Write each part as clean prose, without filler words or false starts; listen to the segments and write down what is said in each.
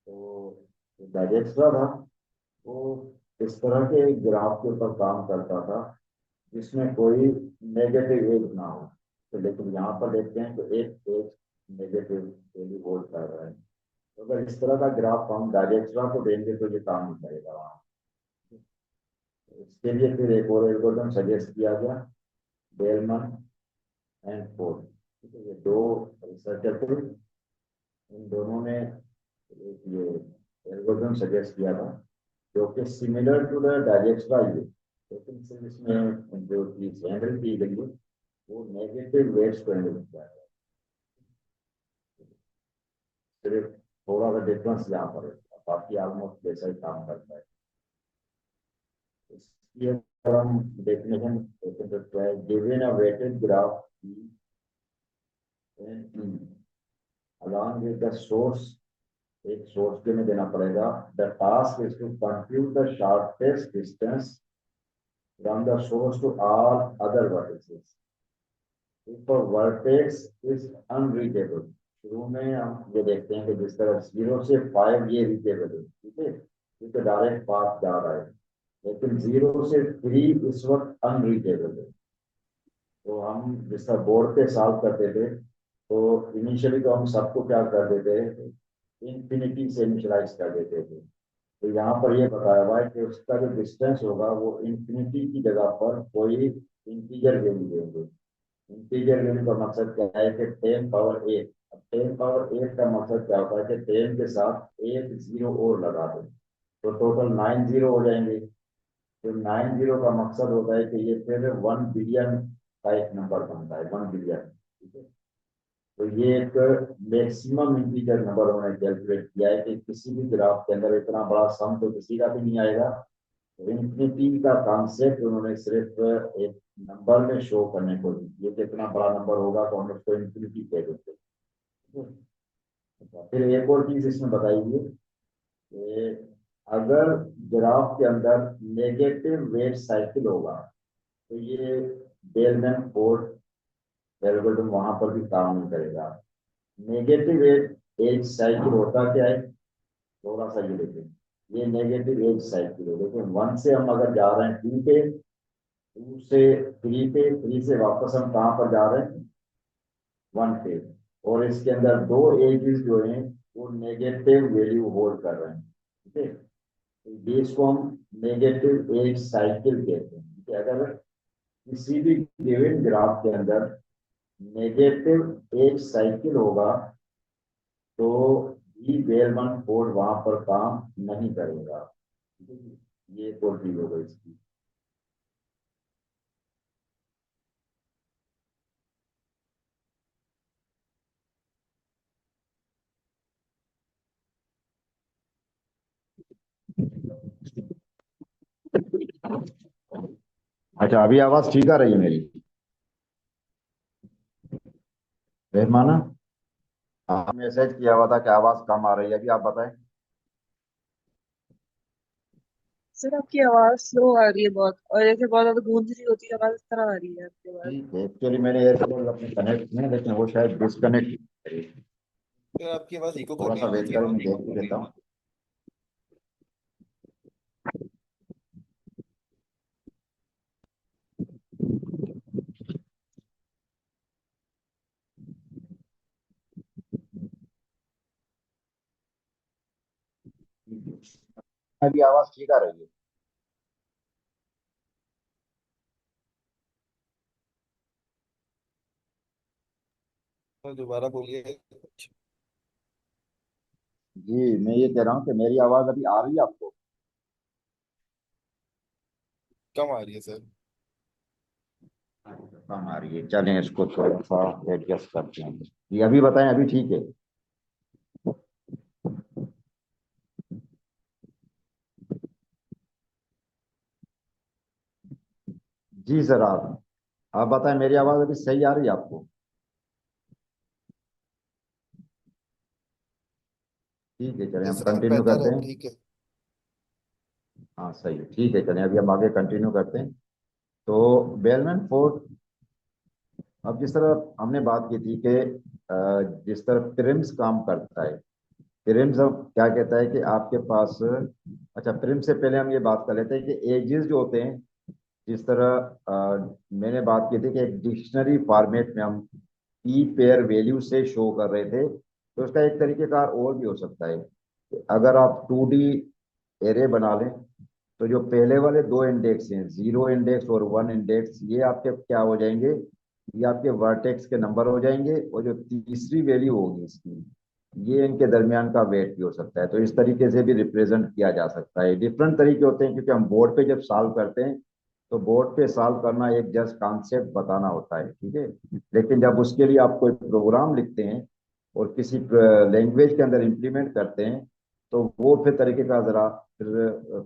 तो डायजेस्ट्रा था वो इस तरह के एक ग्राफ के ऊपर काम करता था जिसमें कोई नेगेटिव एज ना हो। तो लेकिन यहाँ पर देखते हैं तो एक एज नेगेटिव वैल्यू होल्ड कर रहा है। तो अगर इस तरह का ग्राफ हम डायजेस्ट्रा को देंगे तो ये काम नहीं करेगा वहाँ। इसके लिए फिर एक और एल्गोरिथम सजेस्ट किया गया, बेलमन एंड फोर्ड। ठीक है, ये दो रिसर्चर थे। इन दोनों ने एक ये एल्गोरिथम सजेस्ट किया था जो कि सिमिलर टू द डायजेस्ट्रा ही है, लेकिन सिर्फ इसमें जो चीज हैंडल की गई है वो नेगेटिव वेट्स को हैंडल किया है। सिर्फ थोड़ा सा डिफरेंस यहाँ पर है, बाकी ऑलमोस्ट वैसा ही काम करता है। इसलिए अगर हम डेफिनेशन देखें तो है given a weighted graph along with the source, एक सोर्स के में देना पड़ेगा। The task is to compute the shortest distance from the source to all other vertices if a vertex is unreachable. शुरू में हम ये देखते हैं कि जिस तरह 0 से 5 ये रीचेबल है, ठीक है, क्योंकि डायरेक्ट पाथ जा रहा है, लेकिन 0 से 3 इस वक्त अनरीचेबल है। तो हम जिस तरह बोर्ड पे सॉल्व करते थे तो इनिशियली तो हम सबको क्या कर देते थे, इंफिनिटी से इनिशियलाइज कर देते थे। तो यहाँ पर ये बताया हुआ है कि उसका जो डिस्टेंस होगा वो इंफिनिटी की जगह पर कोई इंटीजर वैल्यू देंगे। इंटीजर वैल्यू का मकसद क्या है कि 10 पावर 8। अब 10 पावर 8 का मकसद क्या होता है कि 10 के साथ एक जीरो और लगा दो तो टोटल 9 जीरो हो जाएंगे। तो 9 जीरो का मकसद होता है कि ये फिर 1 बिलियन का एक नंबर बनता है, 1 बिलियन। ठीक है, तो ये एक मैक्सिमम इंटीजर नंबर उन्होंने कैलकुलेट किया है कि किसी भी ग्राफ के अंदर इतना बड़ा सम तो किसी का भी नहीं आएगा। तो इंफिनिटी का कॉन्सेप्ट उन्होंने सिर्फ एक नंबर में शो करने को दी, ये कितना बड़ा नंबर होगा तो हम उसको इंफिनिटी कह देते हैं। फिर एक और चीज इसमें बताई गई कि अगर ग्राफ के अंदर नेगेटिव वेट साइकिल होगा तो ये बेलमैन फोर्ड एल्गोरिथम वहां पर भी काम नहीं करेगा। नेगेटिव एज साइकिल होता क्या है, थोड़ा सा ये देखें। ये नेगेटिव एज साइकिल है, लेकिन 1 से हम अगर जा रहे हैं 2 पे, 2 से 3 पे, 3 से वापस हम कहाँ पर जा रहे हैं, 1 पे। और इसके अंदर दो एजेस जो हैं वो नेगेटिव वैल्यू होल्ड कर रहे हैं। ठीक है, तो इसको हम नेगेटिव एज साइकिल कहते हैं। ठीक है, अगर किसी भी गिवन ग्राफ के अंदर नेगेटिव एज साइकिल होगा तो ये बेलमन फोर्ड वहां पर काम नहीं करेगा। ये तो चीज होगा इसकी। अच्छा, अभी आवाज ठीक आ रही है मेरी? रहमाना, हाँ मैसेज किया हुआ था कि आवाज कम आ रही है, अभी आप बताएं। सर आपकी आवाज स्लो आ रही है बहुत, और जैसे बहुत ज्यादा गूंज रही होती है आवाज, इस तरह आ रही है आपकी आवाज। ठीक है, एक्चुअली मैंने एयरपोर्ट अपने कनेक्ट में, लेकिन वो शायद डिस्कनेक्ट। फिर आपकी आवाज इको कर थोड़ा रही सा है वेट मुझे। करें, मैं देख भी देता हूँ। अभी आवाज ठीक आ रही है? तो दोबारा बोलिए। जी, मैं ये कह रहा हूँ कि मेरी आवाज अभी आ रही है आपको? कम आ रही है सर। कम आ रही है, चलें इसको थोड़ा सा एडजस्ट करते हैं। जी अभी बताएं, अभी ठीक है? जी सर, आप बताएं, मेरी आवाज अभी सही आ रही है आपको? ठीक है, चलें जी हम सर, कंटिन्यू बेहतर करते है, हैं। ठीक है। हाँ सही है, ठीक है, चलें अभी हम आगे कंटिन्यू करते हैं। तो बेलमैन फोर्ड, अब जिस तरह हमने बात की थी कि जिस तरह प्रिम्स काम करता है, प्रिम्स अब क्या कहता है कि आपके पास, अच्छा प्रिम से पहले हम ये बात कर लेते हैं कि एजेस जो होते हैं, जिस तरह मैंने बात की थी कि एक डिक्शनरी फॉर्मेट में हम की पेयर वैल्यू से शो कर रहे थे, तो उसका एक तरीके का और भी हो सकता है कि अगर आप 2D एरे बना लें, तो जो पहले वाले दो इंडेक्स हैं, 0 इंडेक्स और 1 इंडेक्स, ये आपके क्या हो जाएंगे, ये आपके वर्टेक्स के नंबर हो जाएंगे, और जो तीसरी वैल्यू होगी इसकी, ये इनके दरमियान का वेट भी हो सकता है। तो इस तरीके से भी रिप्रेजेंट किया जा सकता है। डिफरेंट तरीके होते हैं, क्योंकि हम बोर्ड पे जब सॉल्व करते हैं, तो बोर्ड पे सॉल्व करना एक जस्ट कॉन्सेप्ट बताना होता है, ठीक है। लेकिन जब उसके लिए आप कोई प्रोग्राम लिखते हैं और किसी लैंग्वेज के अंदर इम्प्लीमेंट करते हैं, तो वो फिर तरीके का जरा फिर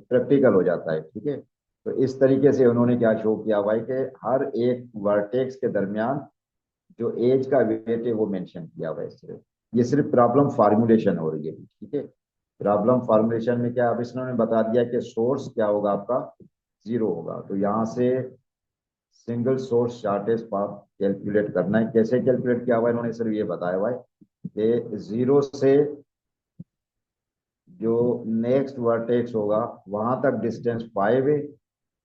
प्रैक्टिकल हो जाता है, ठीक है। तो इस तरीके से उन्होंने क्या शो किया हुआ है कि हर एक वर्टेक्स के दरमियान जो एज का वेट है वो मेंशन किया हुआ है सिर्फ। ये सिर्फ प्रॉब्लम फार्मूलेशन हो रही है, ठीक है। प्रॉब्लम फार्मूलेशन में क्या, अब इन्होंने बता दिया कि सोर्स क्या होगा आपका, 0 होगा। तो यहाँ से single source shortage path calculate करना है। कैसे कैलकुलेट किया हुआ है, इन्होंने सिर्फ ये बताया हुआ है कि 0 से जो नेक्स्ट वर्टेक्स होगा वहां तक डिस्टेंस 5 है,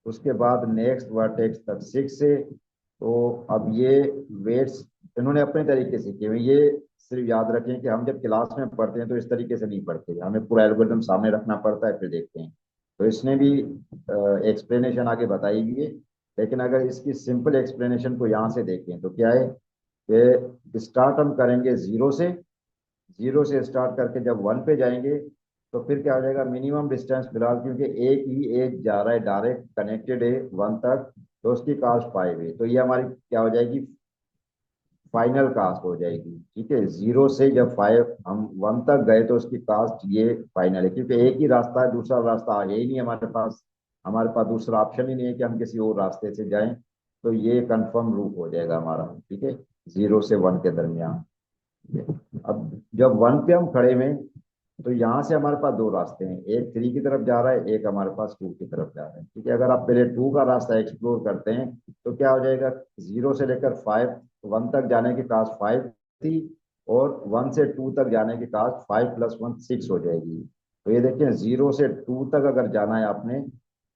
उसके बाद नेक्स्ट वर्टेक्स तक 6 है। तो अब ये वेट्स इन्होंने अपने तरीके से किए हुए हैं। ये सिर्फ याद रखें कि हम जब क्लास में पढ़ते हैं तो इस तरीके से नहीं पढ़ते, हमें पूरा एल्गोरिथम सामने रखना पड़ता है, फिर देखते हैं। तो इसने भी एक्सप्लेनेशन आगे बताई हुई है। लेकिन अगर इसकी सिंपल एक्सप्लेनेशन को यहाँ से देखें तो क्या है कि स्टार्ट हम करेंगे 0 से, 0 से स्टार्ट करके जब 1 पे जाएंगे, तो फिर क्या हो जाएगा, मिनिमम डिस्टेंस फिलहाल क्योंकि एक ही एज जा रहा है, डायरेक्ट कनेक्टेड है 1 तक, तो उसकी कास्ट 5 है। तो ये हमारी क्या हो जाएगी, फाइनल कास्ट हो जाएगी, ठीक है। 0 से जब 5 हम 1 तक गए तो उसकी कास्ट ये फाइनल है, क्योंकि एक ही रास्ता है, दूसरा रास्ता है ही नहीं हमारे पास। हमारे पास दूसरा ऑप्शन ही नहीं है कि हम किसी और रास्ते से जाएं। तो ये कंफर्म रूट हो जाएगा हमारा, ठीक है, 0 से 1 के दरमियान। ठीक है। अब जब 1 पे हम खड़े हुए, तो यहाँ से हमारे पास दो रास्ते हैं, एक 3 की तरफ जा रहा है, एक हमारे पास 2 की तरफ जा रहा है, ठीक है। अगर आप पहले 2 का रास्ता एक्सप्लोर करते हैं, तो क्या हो जाएगा, 0 से लेकर 1 तक जाने की कास्ट 5 थी, और 1 से 2 तक जाने की कास्ट 5 + 1 6 हो जाएगी। तो ये देखिए, 0 से 2 तक अगर जाना है आपने,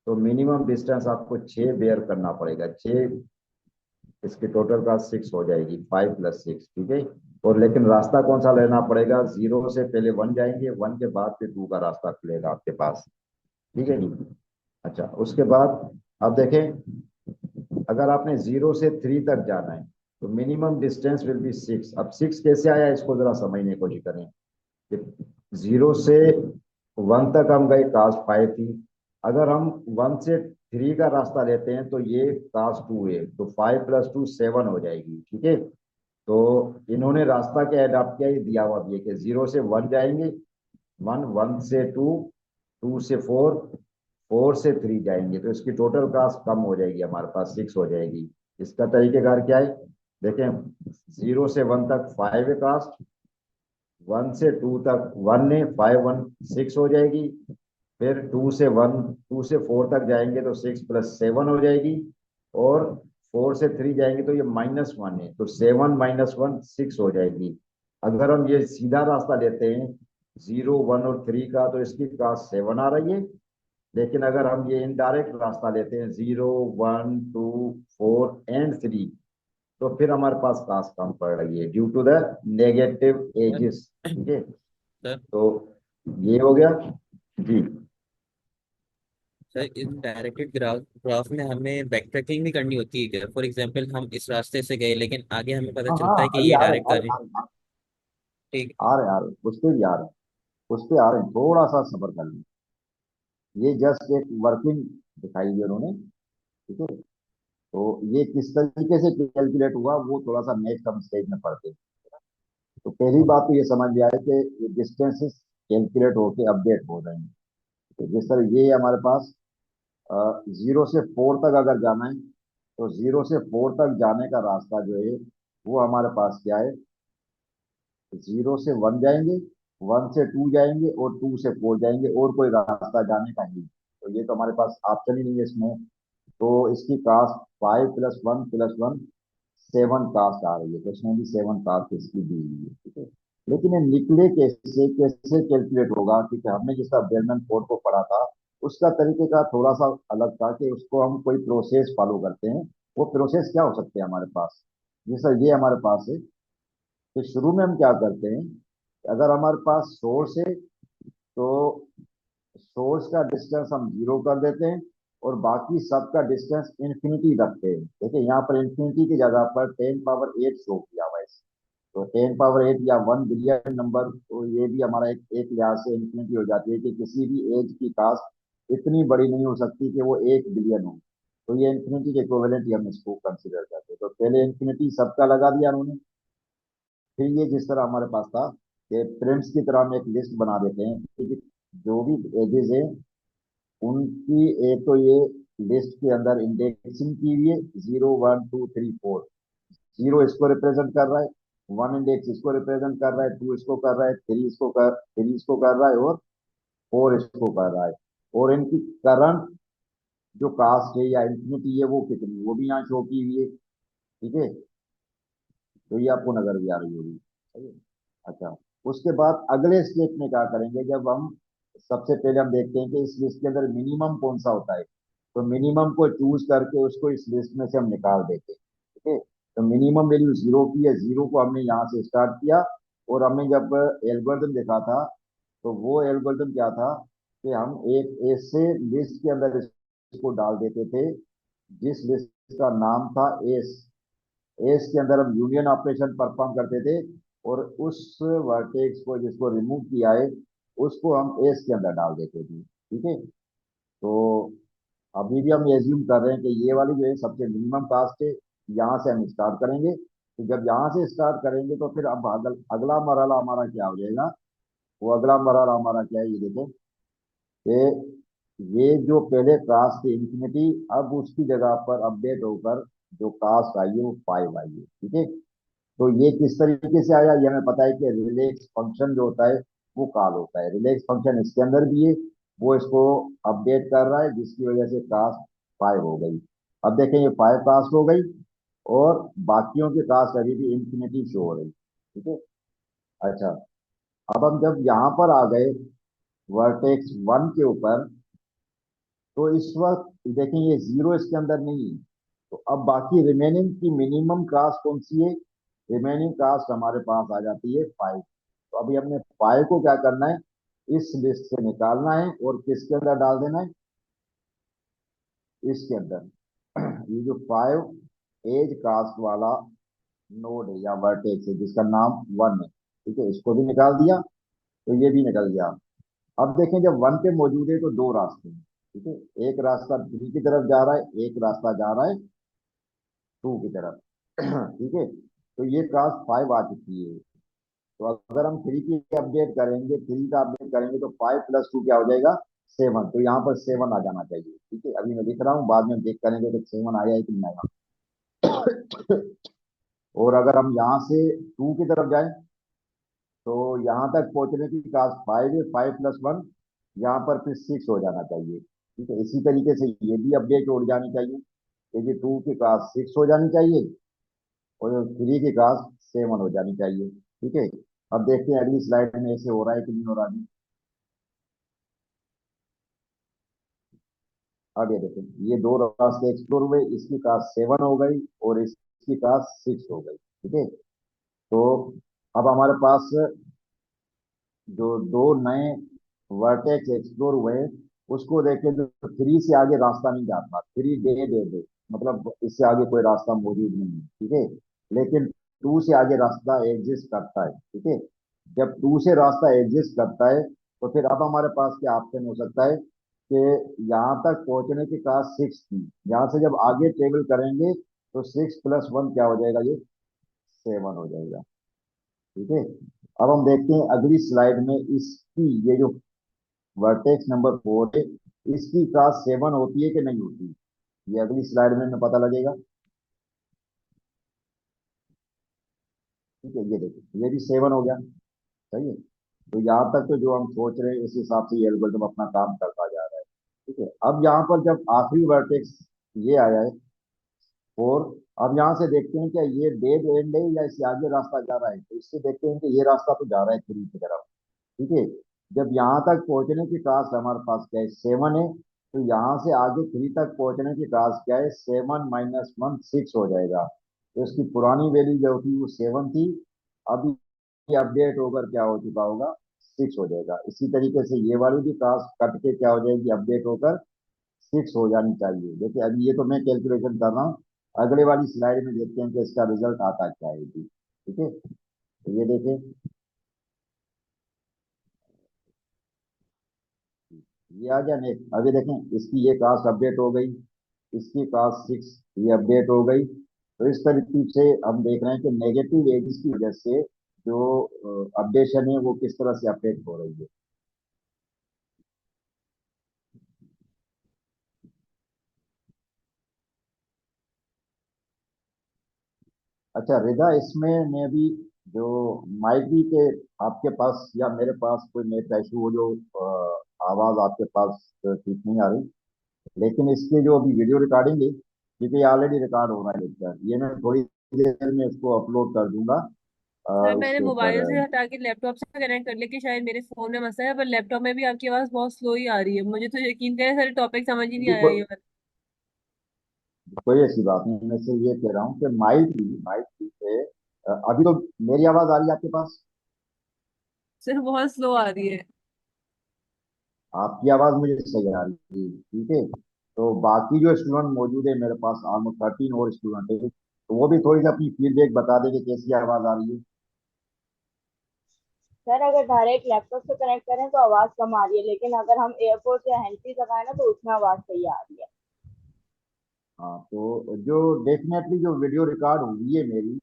तो मिनिमम डिस्टेंस आपको 6 बेयर करना पड़ेगा, 6, इसकी टोटल का 6 हो जाएगी, 5 + 6, ठीक है। और लेकिन रास्ता कौन सा लेना पड़ेगा, 0 से पहले 1 जाएंगे, 1 के बाद फिर 2 का रास्ता खुलेगा आपके पास, ठीक है जी। अच्छा, उसके बाद अब देखें, अगर आपने 0 से 3 तक जाना है, तो मिनिमम डिस्टेंस विल बी 6। अब 6 कैसे आया, इसको जरा समझने की कोशिश करें कि 0 से 1 तक हम गए, कास्ट 5 थी। अगर हम 1 से 3 का रास्ता लेते हैं, तो ये कास्ट 2 है, तो 5 + 2 7 हो जाएगी, ठीक है। तो इन्होंने रास्ता क्या अडॉप्ट किया, ये दिया हुआ भी है कि 0 से 1 जाएंगे, 1 से 2, 2 से 4, 4 से 3 जाएंगे, तो इसकी टोटल कास्ट कम हो जाएगी, हमारे पास 6 हो जाएगी। इसका तरीकेकार क्या है, देखें, 0 से 1 तक 5 है कास्ट, 1 से 2 तक 1 है, 5 1 6 हो जाएगी। फिर 2 से 4 तक जाएंगे तो 6 + 7 हो जाएगी। और 4 से 3 जाएंगे तो ये -1 है, तो 7 - 1 6 हो जाएगी। अगर हम ये सीधा रास्ता लेते हैं 0 1 और 3 का, तो इसकी कास्ट 7 आ रही है। लेकिन अगर हम ये इनडायरेक्ट रास्ता लेते हैं 0 1 2 4 एंड 3, तो फिर हमारे पास कास्ट कम पड़ रही है due to the negative sir edges, ठीक है। सर तो ये हो गया जी। सर इस डायरेक्टेड ग्राफ ग्राफ में हमें बैक ट्रैकिंग भी करनी होती है क्या? फॉर एग्जांपल हम इस रास्ते से गए लेकिन आगे हमें पता हाँ चलता हाँ, है कि अभी ये आ रहे डायरेक्ट कर रहे हैं। आ रहे ठीक आ रहे उस पे भी आ रहे उस पे आ रहे हैं, थोड़ा सा सब्र कर लें। ये जस्ट एक वर्किंग दिखाई दी उन्होंने, ठीक है। तो ये किस तरीके से कैलकुलेट हुआ, वो थोड़ा सा नेक्स्ट हम स्टेज में पढ़ते हैं। तो पहली बात तो ये समझ में आए कि ये डिस्टेंसेस कैलकुलेट होके अपडेट हो रहे हैं। तो जिस तरह ये हमारे पास 0 से 4 तक अगर जाना है, तो 0 से 4 तक जाने का रास्ता जो है, वो हमारे पास क्या है, 0 से 1 जाएंगे, 1 से 2 जाएंगे, और 2 से 4 जाएंगे, और कोई रास्ता जाने का नहीं। तो ये तो हमारे पास ऑप्शन ही नहीं है इसमें। तो इसकी कास्ट 5 + 1 + 1 7 कास्ट आ रही है, तो इसमें भी 7 कास्ट इसकी दी हुई है, ठीक है। लेकिन ये निकले कैसे, कैसे कैलकुलेट होगा, क्योंकि हमने जिसका बेलमैन फोर्ड को पढ़ा था उसका तरीके का थोड़ा सा अलग था कि उसको हम कोई प्रोसेस फॉलो करते हैं। वो प्रोसेस क्या हो सकते हैं हमारे पास, जैसा ये हमारे पास है। तो शुरू में हम क्या करते हैं, अगर हमारे पास सोर्स है तो सोर्स का डिस्टेंस हम जीरो कर देते हैं और बाकी सबका डिस्टेंस इन्फिनिटी रखते हैं। देखिए यहाँ पर इन्फिनिटी की जगह पर 10 पावर 8 शो किया हुआ है। तो 10 पावर 8 या 1 बिलियन नंबर, तो ये भी हमारा एक लिहाज से इन्फिनिटी हो जाती है कि किसी भी एज की कास्ट इतनी बड़ी नहीं हो सकती कि वो 1 बिलियन हो। तो ये इन्फिनिटी के इक्विवेलेंट ही हम इसको कंसिडर करते हैं। तो पहले इन्फिनिटी सबका लगा दिया उन्होंने। फिर ये जिस तरह हमारे पास था कि प्रिम्स की तरह हम एक लिस्ट बना देते हैं कि जो भी एजेस है उनकी, एक तो ये लिस्ट के अंदर इंडेक्सिंग की हुई है, 0 1 2 3 4। जीरो इसको रिप्रेजेंट कर रहा है, वन इंडेक्स इसको रिप्रेजेंट कर रहा है, टू इसको कर रहा है, थ्री इसको कर रहा है, और फोर इसको कर रहा है। और इनकी करंट जो कास्ट है या इंफिनिटी है वो कितनी, वो भी यहाँ शो की हुई है। ठीक है, तो ये आपको नजर भी आ रही होगी, सही है। अच्छा, उसके बाद अगले स्टेप में क्या करेंगे, जब हम सबसे पहले हम देखते हैं कि इस लिस्ट के अंदर मिनिमम कौन सा होता है। तो मिनिमम को चूज करके उसको इस लिस्ट में से हम निकाल देते हैं। ठीक है, तो मिनिमम वैल्यू जीरो की है, जीरो को हमने यहाँ से स्टार्ट किया। और हमने जब एल्गोरिथम देखा था तो वो एल्गोरिथम क्या था कि हम एक ऐसे लिस्ट के अंदर इसको डाल देते थे जिस लिस्ट का नाम था एस। एस के अंदर हम यूनियन ऑपरेशन परफॉर्म करते थे, और उस वर्टेक्स को जिसको रिमूव किया है उसको हम एस के अंदर डाल देते थे। ठीक है, तो अभी भी हम एज्यूम कर रहे हैं कि ये वाली जो है सबसे मिनिमम कास्ट है, यहाँ से हम स्टार्ट करेंगे। तो जब यहाँ से स्टार्ट करेंगे तो फिर अब अगला मरहला हमारा क्या हो जाएगा। वो अगला मरहला हमारा क्या है, ये देखो कि ये जो पहले कास्ट थी इंफिनिटी, अब उसकी जगह पर अपडेट होकर जो कास्ट आई है वो 5 आई है। ठीक है, तो ये किस तरीके से आया, ये हमें पता है कि रिलैक्स फंक्शन जो होता है वो कॉल होता है। रिलैक्स फंक्शन इसके अंदर भी है, वो इसको अपडेट कर रहा है जिसकी वजह से कास्ट 5 हो गई। अब देखें ये 5 कास्ट हो गई और बाकियों की कास्ट अभी भी इंफिनिटी शो हो रही। ठीक है, अच्छा, अब हम जब यहाँ पर आ गए वर्टेक्स 1 के ऊपर, तो इस वक्त देखें ये जीरो इसके अंदर नहीं है। तो अब बाकी रिमेनिंग की मिनिमम कास्ट कौन सी है, रिमेनिंग कास्ट हमारे पास आ जाती है 5। तो अभी हमने 5 को क्या करना है, इस लिस्ट से निकालना है और किसके अंदर डाल देना है, इसके अंदर। ये जो 5 एज कास्ट वाला नोड है या वर्टेक्स है जिसका नाम 1 है, ठीक है, इसको भी निकाल दिया। तो ये भी निकल गया। अब देखें जब 1 पे मौजूद है तो दो रास्ते हैं। ठीक है, एक रास्ता 3 की तरफ जा रहा है, एक रास्ता जा रहा है 2 की तरफ। ठीक है, तो ये कास्ट 5 आ चुकी है। तो अगर हम 3 की अपडेट करेंगे, 3 का अपडेट करेंगे तो 5 + 2 क्या हो जाएगा, 7। तो यहाँ पर 7 आ जाना चाहिए। ठीक है, अभी मैं लिख रहा हूँ, बाद में देख करेंगे कि 7 आया है कि नहीं आया। और अगर हम यहाँ से 2 की तरफ जाएं तो यहाँ तक पहुंचने की कास्ट 5 है, 5 + 1 यहाँ पर फिर 6 हो जाना चाहिए। ठीक है, इसी तरीके से ये भी अपडेट हो जानी चाहिए, क्योंकि 2 की कास्ट 6 हो जानी चाहिए और 3 की कास्ट 7 हो जानी चाहिए। ठीक है, अब देखते हैं अगली स्लाइड में ऐसे हो रहा है कि नहीं हो रहा है। अब ये देखो ये दो रास्ते एक्सप्लोर हुए, इसकी कास्ट 7 हो गई और इसकी कास्ट 6 हो गई। ठीक है, तो अब हमारे पास जो दो नए वर्टेक्स एक्सप्लोर हुए उसको देखें तो 3 से आगे रास्ता नहीं जाता, 3 डे दे दे, मतलब इससे आगे कोई रास्ता मौजूद नहीं है। ठीक है, लेकिन 2 से आगे रास्ता एग्जिस्ट करता है। ठीक है, जब 2 से रास्ता एग्जिस्ट करता है तो फिर अब हमारे पास क्या ऑप्शन हो सकता है कि यहाँ तक पहुंचने की कास्ट 6 थी, यहाँ से जब आगे ट्रेवल करेंगे तो 6 + 1 क्या हो जाएगा, ये 7 हो जाएगा। ठीक है, अब हम देखते हैं अगली स्लाइड में इसकी ये जो वर्टेक्स नंबर 4 है इसकी कास्ट 7 होती है कि नहीं होती, ये अगली स्लाइड में हमें पता लगेगा। ठीक है, ये देखिए ये भी 7 हो गया। सही है, तो यहाँ तक तो जो हम सोच रहे हैं इस हिसाब से ये एल्गोरिथम अपना काम करता जा रहा है। ठीक है, अब यहाँ पर जब आखिरी वर्टेक्स ये आया है और अब यहाँ से देखते हैं क्या ये डेड एंड है या इससे आगे रास्ता जा रहा है, तो इससे देखते हैं कि ये रास्ता तो जा रहा है 3 की तरफ। ठीक है, जब यहाँ तक पहुंचने की टास्क हमारे पास क्या है 7 है, तो यहाँ से आगे 3 तक पहुंचने की टास्क क्या है 7 - 1 6 हो जाएगा। तो इसकी पुरानी वैल्यू जो थी वो 7 थी, अभी अपडेट होकर क्या हो चुका होगा 6 हो जाएगा। इसी तरीके से ये वाली भी टास्क कट के क्या हो जाएगी अपडेट होकर 6 हो जानी चाहिए। देखिए अभी ये तो मैं कैलकुलेशन कर रहा हूँ, अगले वाली स्लाइड में देखते हैं कि इसका रिजल्ट आता क्या है जी। ठीक है, तो ये देखें, ये आ गया नेक्स्ट। अभी देखें इसकी ये कास्ट अपडेट हो गई, इसकी कास्ट 6 ये अपडेट हो गई। तो इस तरीके से हम देख रहे हैं कि नेगेटिव एजेस की वजह से जो अपडेशन है वो किस तरह से अपडेट हो रही है। अच्छा रिदा, इसमें मैं भी जो माइक भी के आपके पास या मेरे पास कोई नेट का इशू हो जो आवाज आपके पास ठीक नहीं आ रही, लेकिन इसके जो अभी वीडियो रिकॉर्डिंग है क्योंकि ये ऑलरेडी रिकॉर्ड हो रहा है लेक्चर, ये मैं थोड़ी देर में इसको अपलोड कर दूंगा सर मैंने उसके ऊपर। मोबाइल से हटा के लैपटॉप से कनेक्ट कर लिया कि शायद मेरे फोन में मसला है, पर लैपटॉप में भी आपकी आवाज बहुत स्लो ही आ रही है। मुझे तो यकीन करें सर टॉपिक समझ ही नहीं आया देखो ये वाला। कोई ऐसी बात नहीं, मैं सिर्फ ये कह रहा हूँ कि माइक भी से अभी तो मेरी आवाज आ रही है आपके पास? सर बहुत स्लो आ रही है। आपकी आवाज मुझे सही आ रही है, ठीक है। तो बाकी जो स्टूडेंट मौजूद है मेरे पास ऑलमोस्ट 13 और स्टूडेंट है, तो वो भी थोड़ी सी अपनी फीडबैक बता देंगे कैसी आवाज आ रही है। सर अगर डायरेक्ट लैपटॉप से कनेक्ट करें तो आवाज कम आ रही है, लेकिन अगर हम एयरपोर्ट या हैंड फ्री लगाए ना तो उसमें आवाज सही आ रही है। हाँ तो जो डेफिनेटली जो वीडियो रिकॉर्ड हुई है मेरी,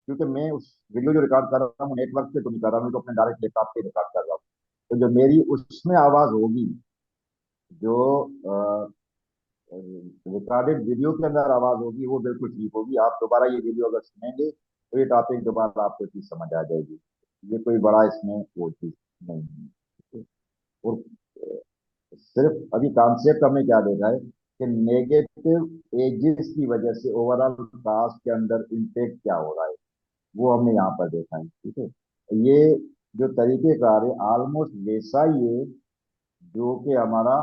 क्योंकि मैं उस वीडियो जो रिकॉर्ड कर रहा हूँ नेटवर्क पे तो नहीं कर रहा हूँ, मैं तो अपने डायरेक्ट लैपटॉप पे रिकॉर्ड कर रहा हूँ। तो जो मेरी उसमें आवाज होगी, जो रिकॉर्डेड वीडियो के अंदर आवाज होगी वो बिल्कुल ठीक होगी। आप दोबारा ये वीडियो अगर सुनेंगे तो ये टॉपिक दोबारा आपको चीज समझ आ जाएगी। ये कोई बड़ा इसमें वो चीज नहीं है। और सिर्फ अभी कॉन्सेप्ट हमने क्या देखा है कि नेगेटिव एजेस की वजह से ओवरऑल कास्ट के अंदर इम्पेक्ट क्या हो रहा है, वो हमने यहाँ पर देखा है। ठीक है, ये जो तरीकेकार है ऑलमोस्ट वैसा ही है जो कि हमारा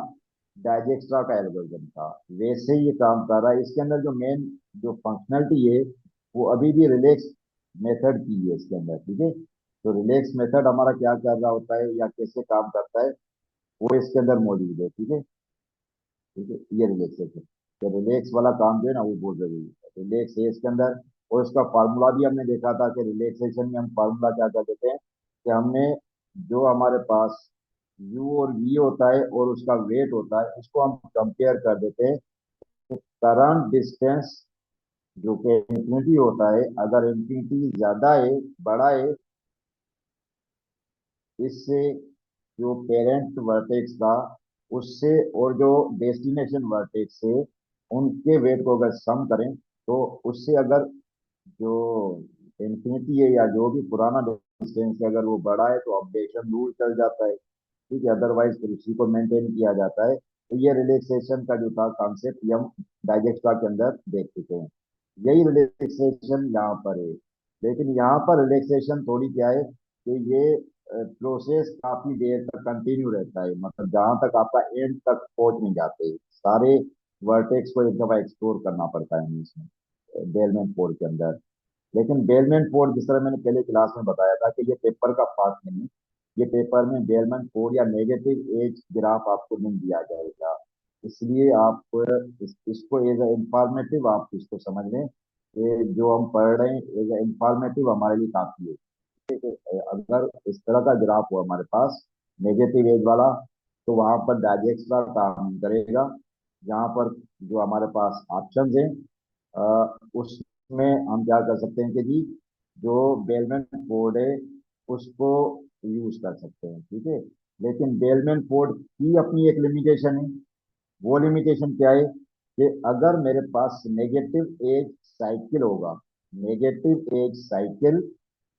डाइजेक्स्ट्रा का एल्गोरिथम था, वैसे ही ये काम कर रहा है। इसके अंदर जो मेन जो फंक्शनलिटी है वो अभी भी रिलैक्स मेथड की है इसके अंदर। ठीक है, तो रिलैक्स मेथड हमारा क्या कर रहा होता है या कैसे काम करता है वो इसके अंदर मौजूद है। ठीक है, ठीक है, ये रिलैक्सेशन, तो रिलैक्स वाला काम जो है ना वो बहुत जरूरी है, रिलैक्स है इसके अंदर। और इसका फार्मूला भी हमने देखा था कि रिलैक्सेशन में हम फार्मूला क्या कर देते हैं कि हमने जो हमारे पास यू और वी होता है और उसका वेट होता है उसको हम कंपेयर कर देते हैं। करंट डिस्टेंस जो कि इंफिनिटी होता है, अगर इंफिनिटी ज्यादा है, बड़ा है, इससे जो पेरेंट वर्टेक्स था उससे और जो डेस्टिनेशन वर्टेक्स है उनके वेट को अगर सम करें तो उससे अगर जो इंफिनिटी है या जो भी पुराना डिस्टेंस है अगर वो बड़ा है तो अपडेशन दूर चल जाता है। ठीक है, अदरवाइज फिर उसी को मेंटेन किया जाता है। तो ये रिलैक्सेशन का जो था कॉन्सेप्ट ये हम डाइजेक्स्ट्रा के अंदर देख चुके हैं, यही रिलैक्सेशन यहाँ पर है। लेकिन यहाँ पर रिलैक्सेशन थोड़ी क्या है कि ये प्रोसेस काफी देर तक कंटिन्यू रहता है, मतलब जहां तक आपका एंड तक पहुंच नहीं जाते, सारे वर्टेक्स को एक दफा एक्सप्लोर करना पड़ता है हमें इसमें बेलमेंट पोर्ट के अंदर। लेकिन बेलमेंट पोर्ट जिस तरह मैंने पहले क्लास में बताया था कि ये पेपर का पार्ट नहीं, ये पेपर में बेलमेंट पोर्ट या नेगेटिव एज ग्राफ आपको नहीं दिया जाएगा, इसलिए आप इसको एज ए इंफॉर्मेटिव आप इसको समझ लें कि जो हम पढ़ रहे हैं एज ए इंफॉर्मेटिव हमारे लिए काफी है। ठीक है, अगर इस तरह का ग्राफ हो हमारे पास नेगेटिव एज वाला तो वहां पर डाइजेक्स्ट्रा काम करेगा। जहां पर जो हमारे पास ऑप्शन है उसमें हम क्या कर सकते हैं कि जी जो बेलमैन कोड है उसको यूज कर सकते हैं। ठीक है, लेकिन बेलमैन कोड की अपनी एक लिमिटेशन है। वो लिमिटेशन क्या है कि अगर मेरे पास नेगेटिव एज साइकिल होगा, नेगेटिव एज साइकिल,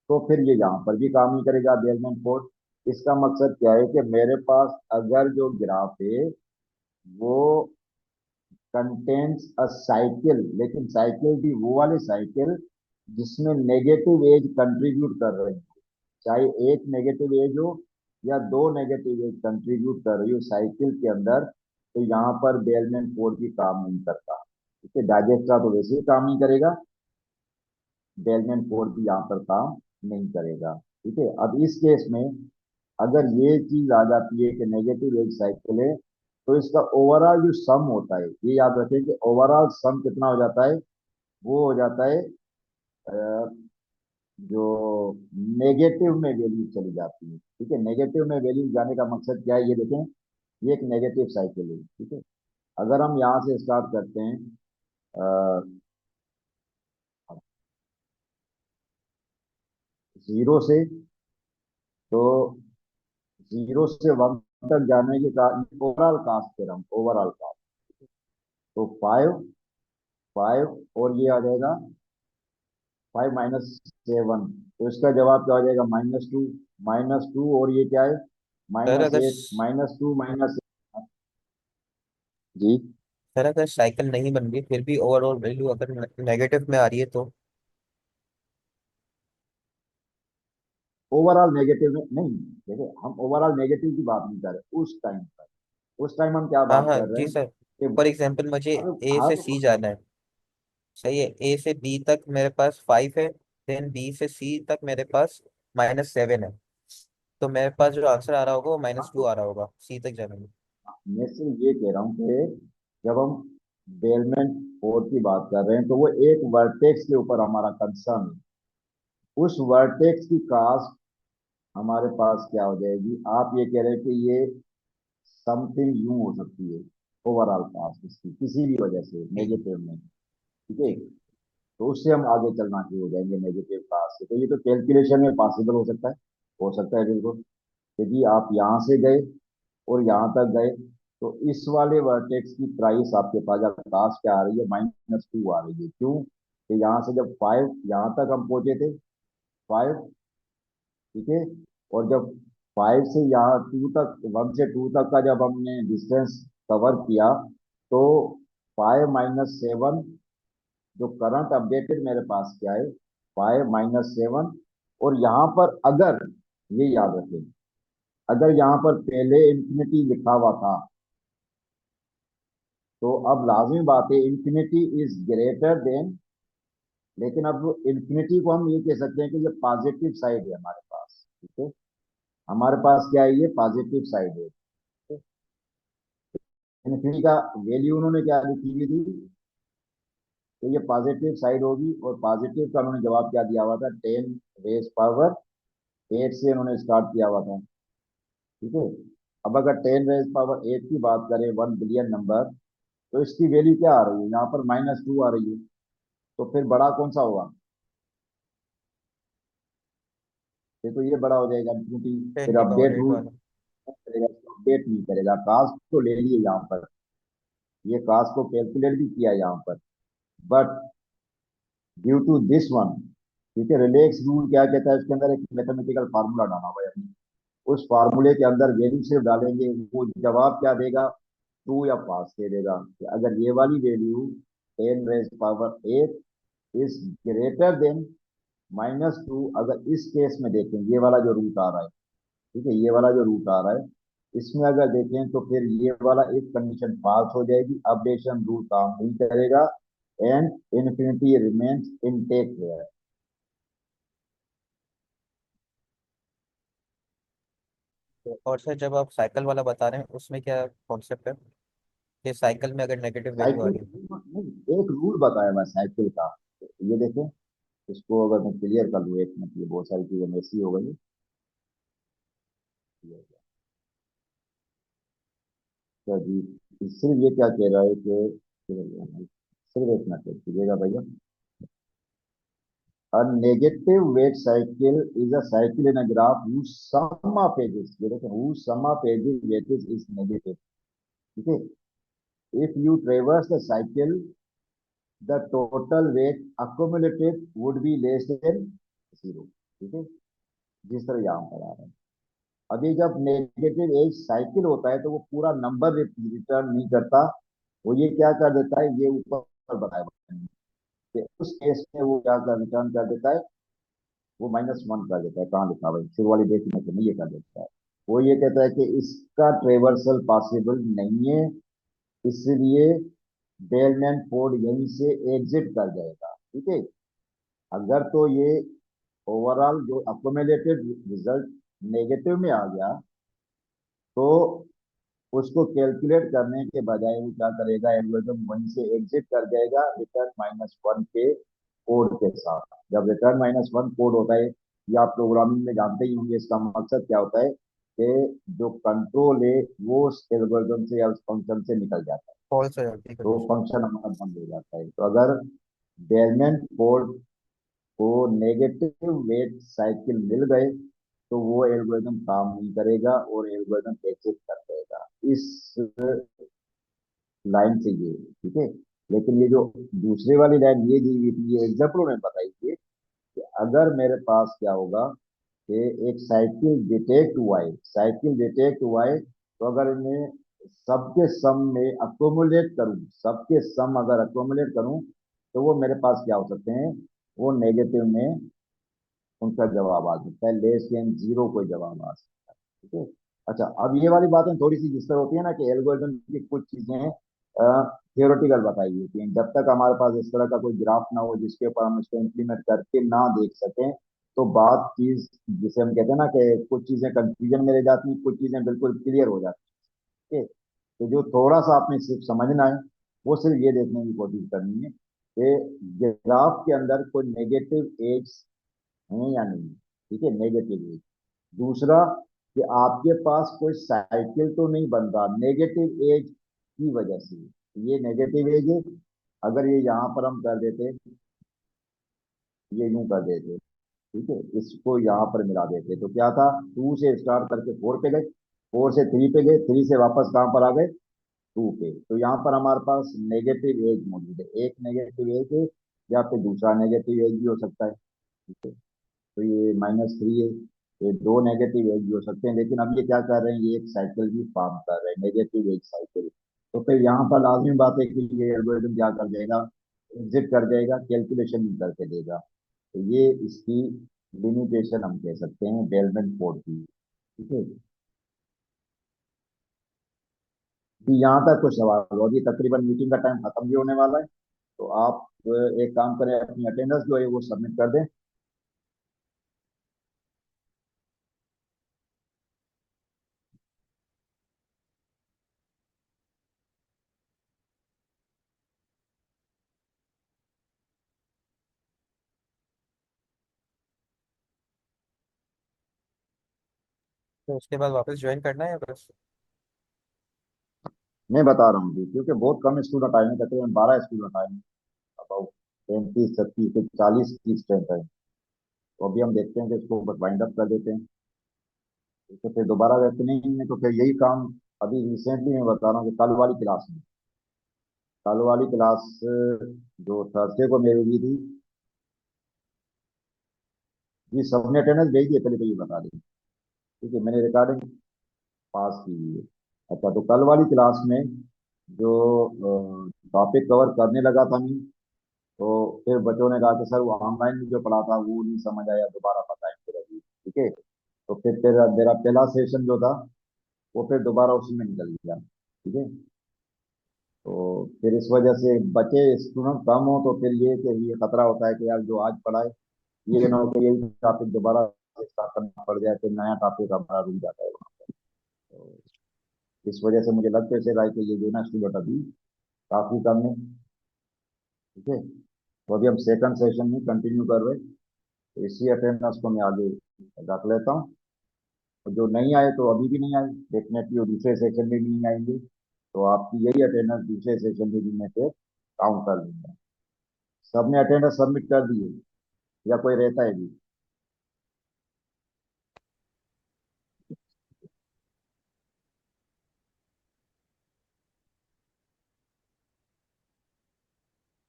तो फिर ये यहाँ पर भी काम नहीं करेगा बेलमैन कोड। इसका मकसद क्या है कि मेरे पास अगर जो ग्राफ है वो कंटेन्स अ साइकिल, लेकिन साइकिल भी वो वाले साइकिल जिसमें नेगेटिव एज कंट्रीब्यूट कर रहे हैं, चाहे एक नेगेटिव एज हो या दो नेगेटिव एज कंट्रीब्यूट कर रही हो साइकिल के अंदर, तो यहाँ पर बेलमैन फोर्ड भी काम नहीं करता। ठीक है, डाइजेस्ट का तो वैसे ही काम नहीं करेगा, बेलमैन फोर्ड भी यहाँ पर काम नहीं करेगा। ठीक है, अब इस केस में अगर ये चीज आ जाती है कि नेगेटिव एज साइकिल है, तो इसका ओवरऑल जो सम होता है, ये याद रखें कि ओवरऑल सम कितना हो जाता है, वो हो जाता है अ, जो नेगेटिव में वैल्यू चली जाती है। ठीक है, नेगेटिव में वैल्यू जाने का मकसद क्या है, ये देखें, ये एक नेगेटिव साइकिल है। ठीक है, अगर हम यहाँ से स्टार्ट करते हैं जीरो से, तो जीरो से वन तक जाने के कारण ओवरऑल कास्ट कह रहा हूँ, ओवरऑल कास्ट, तो फाइव, फाइव और ये आ जाएगा 5 - 7, तो इसका जवाब क्या हो जाएगा, -2, -2, और ये क्या है, सर अगर -8, -2 जी। सर अगर साइकिल नहीं बन रही फिर भी ओवरऑल वैल्यू अगर नेगेटिव में आ रही है तो? ओवरऑल नेगेटिव में नहीं, देखिए हम ओवरऑल नेगेटिव की बात नहीं कर रहे उस टाइम पर, उस टाइम हम क्या हाँ बात हाँ कर रहे जी हैं सर। कि फॉर एग्जांपल मुझे हर ए से हर सी जाना है। सही है, ए से बी तक मेरे पास 5 है, देन बी से सी तक मेरे पास -7 है। तो मेरे पास जो आंसर आ रहा होगा वो -2 आ रहा होगा सी तक जाने में। मैं सिर्फ ये कह रहा हूँ कि जब हम बेलमेंट फोर की बात कर रहे हैं, तो वो एक वर्टेक्स के ऊपर हमारा कंसर्न है, उस वर्टेक्स की कास्ट हमारे पास क्या हो जाएगी, आप ये कह रहे हैं कि ये समथिंग यूं हो सकती है, ओवरऑल कास्ट इसकी किसी भी वजह से जी नेगेटिव में। ठीक है, जी। तो उससे हम आगे चलना शुरू हो जाएंगे नेगेटिव कास्ट से, तो ये तो कैलकुलेशन में पॉसिबल हो सकता है बिल्कुल, कि जी आप यहाँ से गए और यहाँ तक गए, तो इस वाले वर्टेक्स की प्राइस आपके पास जब कास्ट क्या आ रही है, -2 आ रही है, क्यों, कि यहाँ से जब 5 यहाँ तक हम पहुंचे थे, 5, ठीक है, और जब 5 से यहाँ 2 तक, 1 से 2 तक का जब हमने डिस्टेंस कवर किया, तो 5 - 7, जो करंट अपडेटेड मेरे पास क्या है, 5 - 7, और यहाँ पर अगर, ये याद रखें, अगर यहाँ पर पहले इंफिनिटी लिखा हुआ था, तो अब लाजमी बात है इंफिनिटी इज ग्रेटर देन, लेकिन अब इंफिनिटी को हम ये कह सकते हैं कि ये पॉजिटिव साइड है हमारे पास। ठीक है, हमारे पास क्या है, ये पॉजिटिव साइड है। इन्फिनिटी का वैल्यू उन्होंने क्या लिखी हुई थी, तो ये पॉजिटिव साइड होगी, और पॉजिटिव का उन्होंने जवाब क्या दिया हुआ था, 10⁻8 से उन्होंने स्टार्ट किया हुआ था। ठीक है, अब अगर 10⁻8 की बात करें, 1 बिलियन नंबर, तो इसकी वैल्यू क्या आ रही है, यहाँ पर -2 आ रही है, तो फिर बड़ा कौन सा होगा, फिर तो ये बड़ा हो जाएगा इन्फिनिटी, 10 फिर की पावर अपडेट 8 रूल वाला। करेगा, अपडेट नहीं करेगा, कास्ट तो ले लिए यहाँ पर, ये कास्ट को कैलकुलेट भी किया यहाँ पर, but due to this one, ठीक है, रिलेक्स रूल क्या कहता है, इसके अंदर एक मैथमेटिकल फार्मूला डाला हुआ है हमने, उस फार्मूले के अंदर वैल्यू सिर्फ डालेंगे, वो जवाब क्या देगा, ट्रू या पास दे देगा, कि अगर ये वाली वैल्यू 10⁻8 इज ग्रेटर देन -2, अगर इस केस में देखें, ये वाला जो रूट आ रहा है, ठीक है, ये वाला जो रूट आ रहा है, इसमें अगर देखें, तो फिर ये वाला एक कंडीशन पास हो जाएगी, अपडेशन रूल काम नहीं करेगा, एंड इन्फिनिटी रिमेन्स इनटेक है। और सर जब आप साइकिल वाला बता रहे हैं उसमें क्या कॉन्सेप्ट है कि साइकिल में अगर नेगेटिव वैल्यू आ साइकिल, रही है? नहीं, एक रूल बताया हुआ है साइकिल का, ये देखें, इसको अगर मैं क्लियर कर दूं एक मिनट, ये बहुत सारी चीजें मेसी हो गई। तो जी, सिर्फ ये क्या कह रहा है कि सिर्फ एक मिनट कीजिएगा भैया, a negative weight cycle is a cycle in a graph whose sum of edges, ये देखें, whose sum of edges weightage is negative। ठीक है, if you traverse the cycle, the total weight accumulated would be less than 0। ठीक है, जिस तरह यहाँ पर आ रहा है, अभी जब नेगेटिव एज साइकिल होता है, तो वो पूरा नंबर रिटर्न नहीं करता, वो ये क्या कर देता है, ये ऊपर बताया कि उस केस में वो क्या कर रिटर्न कर देता है, वो -1 कर देता है। कहाँ लिखा भाई, शुरू वाली डेफिनेशन में ये कर देता है। वो ये कहता है कि इसका ट्रेवर्सल पॉसिबल नहीं है, इसलिए बेलमैन फोर्ड यहीं से एग्जिट कर जाएगा। ठीक है, अगर तो ये ओवरऑल जो अकोमोलेटेड रिजल्ट नेगेटिव में आ गया, तो उसको कैलकुलेट करने के बजाय वो क्या करेगा, एल्गोरिथम वहीं से एग्जिट कर जाएगा रिटर्न -1 के कोड के साथ। जब रिटर्न -1 कोड होता है, या आप प्रोग्रामिंग में जानते ही होंगे, इसका मकसद क्या होता है कि जो कंट्रोल है वो उस एल्गोरिथम से या उस फंक्शन से निकल जाता है, फॉल्स हो जाती है तो कंडीशन। फंक्शन हमारा बंद हो जाता है। तो अगर बेलमैन कोड को नेगेटिव वेट साइकिल मिल गए, तो वो एल्गोरिथम काम नहीं करेगा और एल्गोरिथम एग्जिट कर देगा। इस लाइन से ये, ठीक है। लेकिन ये जो दूसरी वाली लाइन ये दी हुई थी, ये एग्जाम्पल उन्होंने बताई थी कि अगर मेरे पास क्या होगा कि एक साइकिल डिटेक्ट हुआ है, तो अगर इन्हें सबके सम में अकोमुलेट करूं, सबके सम अगर अकोमुलेट करूं, तो वो मेरे पास क्या हो सकते हैं, वो नेगेटिव में उनका जवाब आ सकता है, लेस देन जीरो कोई जवाब आ सकता है। ठीक है। अच्छा, अब ये वाली बातें थोड़ी सी जिस तरह होती है ना कि एल्गोरिथम की कुछ चीजें थियोरेटिकल बताई होती हैं, जब तक हमारे पास इस तरह का कोई ग्राफ ना हो जिसके ऊपर हम उसको इम्प्लीमेंट करके ना देख सकें, तो बात चीज जिसे हम कहते हैं ना कि कुछ चीजें कंफ्यूजन में रह जाती हैं, कुछ चीजें बिल्कुल क्लियर हो जाती हैं। ठीक है। तो जो थोड़ा सा आपने सिर्फ समझना है, वो सिर्फ ये देखने की कोशिश करनी है कि ग्राफ के अंदर कोई नेगेटिव एज है या नहीं है। ठीक है, नेगेटिव एज। दूसरा, कि आपके पास कोई साइकिल तो नहीं बन रहा नेगेटिव एज की वजह से। ये नेगेटिव एज है, अगर ये यहाँ पर हम कर देते, ये यूं कर देते, ठीक है, इसको यहाँ पर मिला देते, तो क्या था, 2 से स्टार्ट करके 4 पे गए, 4 से 3 पे गए, 3 से वापस कहाँ पर आ गए, 2 पे। तो यहाँ पर हमारे पास नेगेटिव एज मौजूद है, एक नेगेटिव एज है, या फिर दूसरा नेगेटिव एज भी हो सकता है। ठीक है। तो ये -3 है, ये दो नेगेटिव एज भी हो सकते हैं, लेकिन अब ये क्या कर रहे हैं, ये एक साइकिल भी फॉर्म कर रहे हैं, नेगेटिव एज साइकिल। तो फिर यहाँ पर लाजमी बात है कि ये एल्गोरिथम क्या कर देगा, एग्जिट कर देगा, कैलकुलेशन नहीं करके देगा। तो ये इसकी लिमिटेशन हम कह सकते हैं बेलमैन फोर्ड की। ठीक है। कि यहाँ तक कुछ सवाल हो, अभी तकरीबन मीटिंग का टाइम खत्म भी होने वाला है, तो आप एक काम करें, अपनी अटेंडेंस जो है वो सबमिट कर दें। तो उसके बाद वापस ज्वाइन करना है या बस? मैं बता रहा हूँ जी, क्योंकि बहुत कम स्टूडेंट आए हैं, तकरीबन 12 स्टूडेंट आए हैं, अबाउट 35 36 की स्ट्रेंथ है। तो अभी हम देखते हैं कि इसको बस वाइंड अप कर देते हैं, तो फिर दोबारा वैसे नहीं है, तो फिर यही काम अभी रिसेंटली मैं बता रहा हूँ कि कल वाली क्लास जो थर्सडे को मेरी हुई थी, जी सबने अटेंडेंस भेज दिए, पहले तो ये बता दें। ठीक है, मैंने रिकॉर्डिंग पास की हुई है। अच्छा, तो कल वाली क्लास में जो टॉपिक कवर करने लगा था मैं, तो फिर बच्चों ने कहा कि सर वो ऑनलाइन में जो पढ़ा था वो नहीं समझ आया, दोबारा बताएं फिर अभी। ठीक है। तो फिर मेरा पहला सेशन जो था, वो फिर दोबारा उसी में निकल गया। ठीक है। तो फिर इस वजह से बचे स्टूडेंट कम हो, तो फिर ये खतरा होता है कि यार जो आज पढ़ाए, ये ना हो कि यही टॉपिक दोबारा स्टार्ट करना पड़ जाए, फिर नया टॉपिक हमारा रुक जाता है वहाँ पे। तो इस वजह से मुझे लगता है कि ये जो है ना स्टूडेंट अभी काफी कम है। ठीक है। तो अभी हम सेकंड सेशन में कंटिन्यू कर रहे हैं, तो इसी अटेंडेंस को मैं आगे रख लेता हूँ। और जो नहीं आए तो अभी भी नहीं आए, डेफिनेटली वो दूसरे सेशन में भी नहीं आएंगे, तो आपकी यही अटेंडेंस दूसरे सेशन में भी मैं फिर काउंट कर लूंगा। सबने अटेंडेंस सबमिट कर दी है या कोई रहता है भी?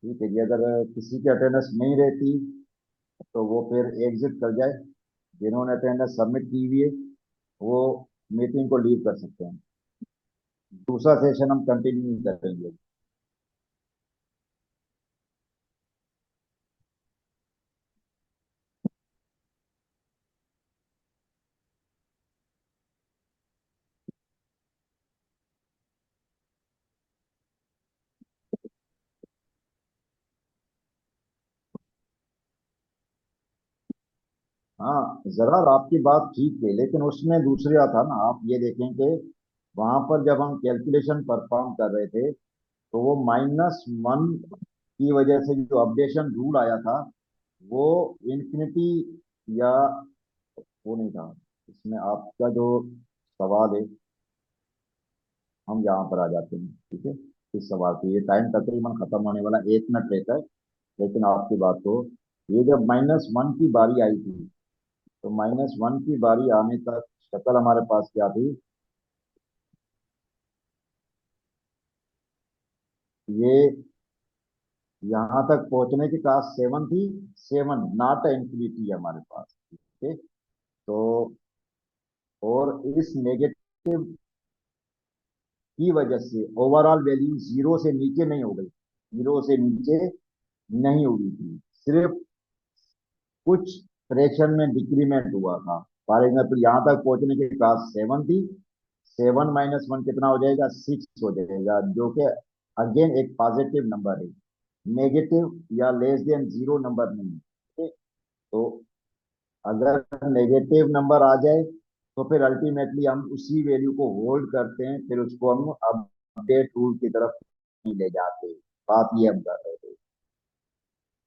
ठीक है जी, अगर किसी की अटेंडेंस नहीं रहती, तो वो फिर एग्जिट कर जाए। जिन्होंने अटेंडेंस सबमिट की हुई है, वो मीटिंग को लीव कर सकते हैं, दूसरा सेशन हम कंटिन्यू करेंगे। हाँ जरा आपकी बात ठीक है, लेकिन उसमें दूसरा था ना, आप ये देखें कि वहां पर जब हम कैलकुलेशन परफॉर्म कर रहे थे तो वो -1 की वजह से जो अपडेशन रूल आया था वो इन्फिनिटी या वो नहीं था। इसमें आपका जो सवाल है, हम यहाँ पर आ जाते हैं, ठीक है। इस सवाल पे ये टाइम तकरीबन खत्म होने वाला 1 मिनट रहता है, लेकिन आपकी बात को, ये जब -1 की बारी आई थी तो -1 की बारी आने तक शक्ल हमारे पास क्या थी, ये यहाँ तक पहुंचने की कास्ट 7 थी, 7 नॉट इंफिनिटी हमारे पास, ठीक है। तो और इस नेगेटिव की वजह से ओवरऑल वैल्यू जीरो से नीचे नहीं हो गई, जीरो से नीचे नहीं हुई थी, सिर्फ कुछ फ्रैक्शन में डिक्रीमेंट हुआ था। फॉर एग्जाम्पल यहाँ तक पहुंचने के बाद 7 थी, 7 - 1 कितना हो जाएगा, 6 हो जाएगा, जो कि अगेन एक पॉजिटिव नंबर है, नेगेटिव या लेस देन जीरो नंबर नहीं है, ठीक है। तो अगर नेगेटिव नंबर आ जाए तो फिर अल्टीमेटली हम उसी वैल्यू को होल्ड करते हैं, फिर उसको हम अपडेट रूल की तरफ नहीं ले जाते। बात ये हम कर रहे थे।